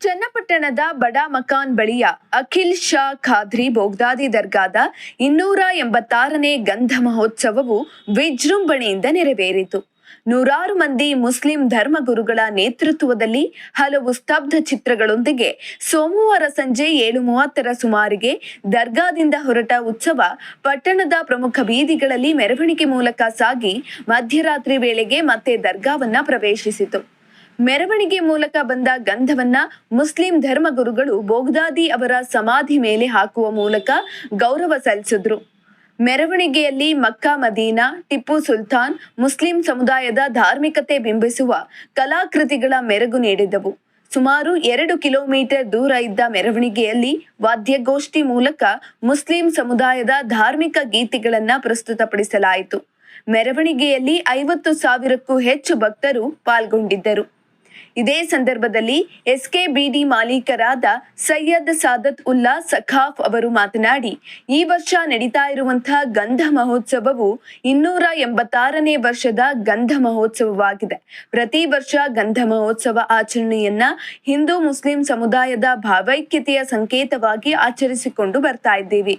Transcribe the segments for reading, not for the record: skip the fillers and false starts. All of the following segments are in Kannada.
ಚನ್ನಪಟ್ಟಣದ ಬಡ ಮಕಾನ್ ಬಳಿಯ ಅಖಿಲ್ ಶಾ ಖಾದ್ರಿ ಬೋಗ್ದಾದಿ ದರ್ಗಾದ 286ನೇ ಗಂಧ ಮಹೋತ್ಸವವು ವಿಜೃಂಭಣೆಯಿಂದ ನೆರವೇರಿತು. ನೂರಾರು ಮಂದಿ ಮುಸ್ಲಿಂ ಧರ್ಮಗುರುಗಳ ನೇತೃತ್ವದಲ್ಲಿ ಹಲವು ಸ್ತಬ್ಧ ಚಿತ್ರಗಳೊಂದಿಗೆ ಸೋಮವಾರ ಸಂಜೆ 7:30ರ ಸುಮಾರಿಗೆ ದರ್ಗಾದಿಂದ ಹೊರಟ ಉತ್ಸವ ಪಟ್ಟಣದ ಪ್ರಮುಖ ಬೀದಿಗಳಲ್ಲಿ ಮೆರವಣಿಗೆ ಮೂಲಕ ಸಾಗಿ ಮಧ್ಯರಾತ್ರಿ ವೇಳೆಗೆ ಮತ್ತೆ ದರ್ಗಾವನ್ನ ಪ್ರವೇಶಿಸಿತು. ಮೆರವಣಿಗೆ ಮೂಲಕ ಬಂದ ಗಂಧವನ್ನ ಮುಸ್ಲಿಂ ಧರ್ಮಗುರುಗಳು ಬೋಗ್ದಾದಿ ಅವರ ಸಮಾಧಿ ಮೇಲೆ ಹಾಕುವ ಮೂಲಕ ಗೌರವ ಸಲ್ಲಿಸಿದ್ರು. ಮೆರವಣಿಗೆಯಲ್ಲಿ ಮಕ್ಕಾ ಮದೀನಾ, ಟಿಪ್ಪು ಸುಲ್ತಾನ್, ಮುಸ್ಲಿಂ ಸಮುದಾಯದ ಧಾರ್ಮಿಕತೆ ಬಿಂಬಿಸುವ ಕಲಾಕೃತಿಗಳ ಮೆರುಗು ನೀಡಿದವು. ಸುಮಾರು 2 ಕಿಲೋಮೀಟರ್ ದೂರ ಇದ್ದ ಮೆರವಣಿಗೆಯಲ್ಲಿ ವಾದ್ಯಗೋಷ್ಠಿ ಮೂಲಕ ಮುಸ್ಲಿಂ ಸಮುದಾಯದ ಧಾರ್ಮಿಕ ಗೀತೆಗಳನ್ನ ಪ್ರಸ್ತುತಪಡಿಸಲಾಯಿತು. ಮೆರವಣಿಗೆಯಲ್ಲಿ 50,000ಕ್ಕೂ ಹೆಚ್ಚು ಭಕ್ತರು ಪಾಲ್ಗೊಂಡಿದ್ದರು. ಇದೇ ಸಂದರ್ಭದಲ್ಲಿ ಎಸ್ಕೆಬಿಡಿ ಮಾಲೀಕರಾದ ಸೈಯದ್ ಸಾದತ್ ಉಲ್ಲಾ ಸಖಾಫ್ ಅವರು ಮಾತನಾಡಿ, ಈ ವರ್ಷ ನಡೀತಾ ಇರುವಂತಹ ಗಂಧ ಮಹೋತ್ಸವವು 286ನೇ ವರ್ಷದ ಗಂಧ ಮಹೋತ್ಸವವಾಗಿದೆ. ಪ್ರತಿ ವರ್ಷ ಗಂಧ ಮಹೋತ್ಸವ ಆಚರಣೆಯನ್ನ ಹಿಂದೂ ಮುಸ್ಲಿಂ ಸಮುದಾಯದ ಭಾವೈಕ್ಯತೆಯ ಸಂಕೇತವಾಗಿ ಆಚರಿಸಿಕೊಂಡು ಬರ್ತಾ ಇದ್ದೀವಿ.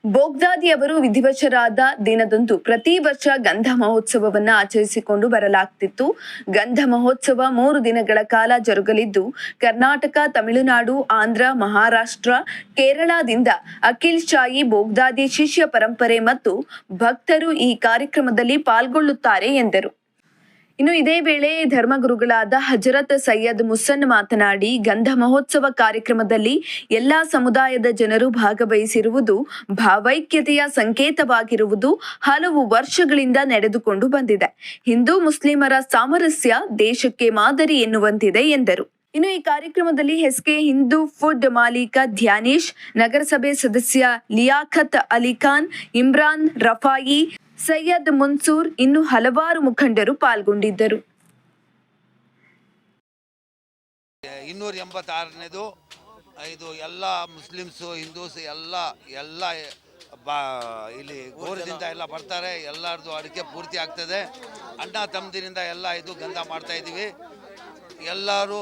ಬೋಗ್ದಾದಿ ಅವರು ವಿಧಿವಶರಾದ ದಿನದಂದು ಪ್ರತಿ ವರ್ಷ ಗಂಧ ಮಹೋತ್ಸವವನ್ನು ಆಚರಿಸಿಕೊಂಡು ಬರಲಾಗ್ತಿತ್ತು. ಗಂಧ ಮಹೋತ್ಸವ 3 ದಿನಗಳ ಕಾಲ ಜರುಗಲಿದ್ದು, ಕರ್ನಾಟಕ, ತಮಿಳುನಾಡು, ಆಂಧ್ರ, ಮಹಾರಾಷ್ಟ್ರ, ಕೇರಳದಿಂದ ಅಖಿಲ್ ಶಾಹಿ ಬೋಗ್ದಾದಿ ಶಿಷ್ಯ ಪರಂಪರೆ ಮತ್ತು ಭಕ್ತರು ಈ ಕಾರ್ಯಕ್ರಮದಲ್ಲಿ ಪಾಲ್ಗೊಳ್ಳುತ್ತಾರೆ ಎಂದರು. ಇನ್ನು ಇದೇ ವೇಳೆ ಧರ್ಮಗುರುಗಳಾದ ಹಜರತ್ ಸೈಯದ್ ಮುಸನ್ ಮಾತನಾಡಿ, ಗಂಧ ಮಹೋತ್ಸವ ಕಾರ್ಯಕ್ರಮದಲ್ಲಿ ಎಲ್ಲಾ ಸಮುದಾಯದ ಜನರು ಭಾಗವಹಿಸಿರುವುದು ಭಾವೈಕ್ಯತೆಯ ಸಂಕೇತವಾಗಿರುವುದು ಹಲವು ವರ್ಷಗಳಿಂದ ನಡೆದುಕೊಂಡು ಬಂದಿದೆ. ಹಿಂದೂ ಮುಸ್ಲಿಮರ ಸಾಮರಸ್ಯ ದೇಶಕ್ಕೆ ಮಾದರಿ ಎನ್ನುವಂತಿದೆ ಎಂದರು. ಇನ್ನು ಈ ಕಾರ್ಯಕ್ರಮದಲ್ಲಿ ಎಸ್ಕೆ ಹಿಂದೂ ಫುಡ್ ಮಾಲೀಕ ಧ್ಯಾನೇಶ್, ನಗರಸಭೆ ಸದಸ್ಯ ಲಿಯಾಖತ್ ಅಲಿ ಖಾನ್, ಇಮ್ರಾನ್ ರಫಾಯಿ, ಸೈಯದ್ ಮುನ್ಸೂರ್ ಇನ್ನು ಹಲವಾರು ಮುಖಂಡರು ಪಾಲ್ಗೊಂಡಿದ್ದರು. 286ನೇದು ಇದು ಎಲ್ಲ ಮುಸ್ಲಿಮ್ಸು, ಹಿಂದೂಸ್ ಎಲ್ಲ ಇಲ್ಲಿ ಗೋರದಿಂದ ಎಲ್ಲ ಬರ್ತಾರೆ. ಎಲ್ಲರದು ಅಡಿಕೆ ಪೂರ್ತಿ ಆಗ್ತದೆ. ಅಣ್ಣ ತಮ್ಮದಿರಿಂದ ಎಲ್ಲ ಇದು ಗಂಧ ಮಾಡ್ತಾ ಇದ್ದೀವಿ. ಎಲ್ಲರೂ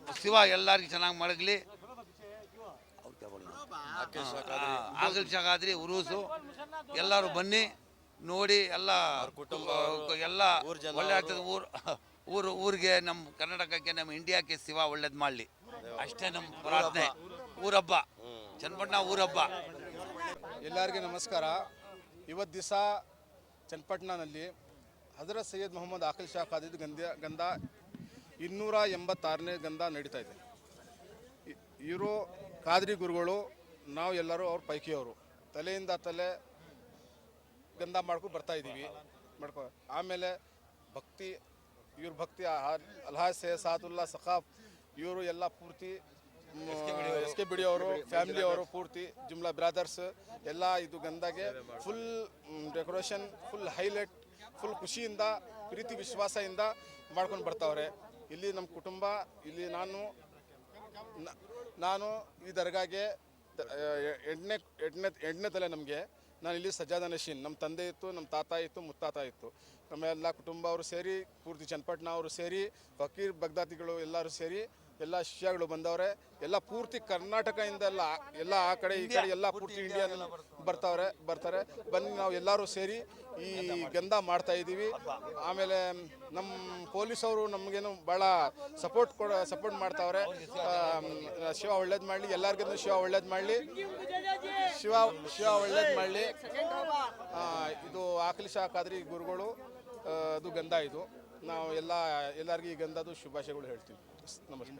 ಶಿವ ಎಲ್ಲರಿಗೂ ಚೆನ್ನಾಗಿ ಮಡಗಲಿ. ಆಕಲ್ ಶಗಾದ್ರಿ ಉರುಸು ಎಲ್ಲರೂ ಬನ್ನಿ ನೋಡಿ, ಎಲ್ಲ ಒಳ್ಳೆ ಆಗ್ತದೆ. ಊರಿಗೆ ನಮ್ಮ ಕರ್ನಾಟಕಕ್ಕೆ, ನಮ್ಮ ಇಂಡಿಯಾಕ್ಕೆ ಶಿವ ಒಳ್ಳೇದು ಮಾಡಲಿ, ಅಷ್ಟೇ ನಮ್ಮ ಪ್ರಾರ್ಥನೆ. ಊರಬ್ಬ ಚನ್ನಪಟ್ಟಣ ಊರಬ್ಬ. ಎಲ್ಲರಿಗೂ ನಮಸ್ಕಾರ. ಇವತ್ತು ದಿವಸ ಚನ್ನಪಟ್ಟಣದಲ್ಲಿ ಹಜರತ್ ಸೈಯದ್ ಮೊಹಮ್ಮದ್ ಆಕಲ್ ಶಾ ಖಾದ್ರಿ ಗಂಧ 286ನೇ ಗಂಧ ನಡೀತಾ ಇದೆ. ಇವರು ಖಾದ್ರಿ ಗುರುಗಳು, ನಾವು ಎಲ್ಲರೂ ಅವ್ರ ಪೈಕಿಯವರು. ತಲೆಯಿಂದ ತಲೆ ಗಂಧ ಮಾಡ್ಕೊಂಡು ಬರ್ತಾ ಇದ್ದೀವಿ. ಆಮೇಲೆ ಭಕ್ತಿ, ಇವ್ರ ಭಕ್ತಿ ಅಲ್ಹಾಜ್ ಸೈಯದ್ ಸಾದುಲ್ಲಾ ಸಖಾಫ್ ಇವರು ಎಲ್ಲ ಪೂರ್ತಿ ಎಸ್ಕೆಬಿಡಿ ಅವರು ಫ್ಯಾಮಿಲಿ ಅವರು ಪೂರ್ತಿ ಜುಮ್ಲಾ ಬ್ರಾದರ್ಸ್ ಎಲ್ಲ ಇದು ಗಂಧಾಗೆ full decoration, full highlight, full ಖುಷಿಯಿಂದ ಪ್ರೀತಿ ವಿಶ್ವಾಸದಿಂದ ಮಾಡ್ಕೊಂಡು ಬರ್ತಾವ್ರೆ. ಇಲ್ಲಿ ನಮ್ಮ ಕುಟುಂಬ, ಇಲ್ಲಿ ನಾನು ಈ ದರ್ಗಾಗೆ ಎಂಟನೇ ತಲೆ. ನಮಗೆ ನಾನು ಇಲ್ಲಿ ಸಜ್ಜಾದ ನಶೀನ್, ನಮ್ಮ ತಂದೆ ಇತ್ತು, ನಮ್ಮ ತಾತ ಇತ್ತು, ಮುತ್ತಾತ ಇತ್ತು. ನಮ್ಮ ಎಲ್ಲ ಕುಟುಂಬ ಅವರು ಸೇರಿ ಪೂರ್ತಿ ಚನ್ನಪಟ್ಟಣ ಅವರು ಸೇರಿ, ಫಕೀರ್ ಬಗ್ದಾದಿಗಳು ಎಲ್ಲರೂ ಸೇರಿ ಎಲ್ಲ ಶಿಷ್ಯಗಳು ಬಂದವ್ರೆ. ಎಲ್ಲ ಪೂರ್ತಿ ಕರ್ನಾಟಕದಿಂದ ಎಲ್ಲ ಆ ಕಡೆ ಈ ಕಡೆ ಎಲ್ಲ ಪೂರ್ತಿ ಇಂಡಿಯಾ ಬರ್ತಾರೆ. ಬಂದು ನಾವು ಎಲ್ಲರೂ ಸೇರಿ ಈ ಗಂಧ ಮಾಡ್ತಾ ಇದ್ದೀವಿ. ಆಮೇಲೆ ನಮ್ಮ ಪೊಲೀಸವರು ನಮಗೇನು ಭಾಳ ಸಪೋರ್ಟ್ ಮಾಡ್ತಾವ್ರೆ. ಶಿವ ಒಳ್ಳೇದು ಮಾಡಲಿ, ಎಲ್ಲರಿಗೂ ಶಿವ ಒಳ್ಳೇದು ಮಾಡಲಿ, ಶಿವ ಒಳ್ಳೇದು ಮಾಡಲಿ. ಇದು ಆಕಲ್ ಶಾ ಖಾದ್ರಿ ಗುರುಗಳು ಅದು ಗಂಧ. ಇದು ನಾವು ಎಲ್ಲರಿಗೂ ಈ ಗಂಧದ್ದು ಶುಭಾಶಯಗಳು ಹೇಳ್ತೀವಿ. ನಮಸ್ತೆ.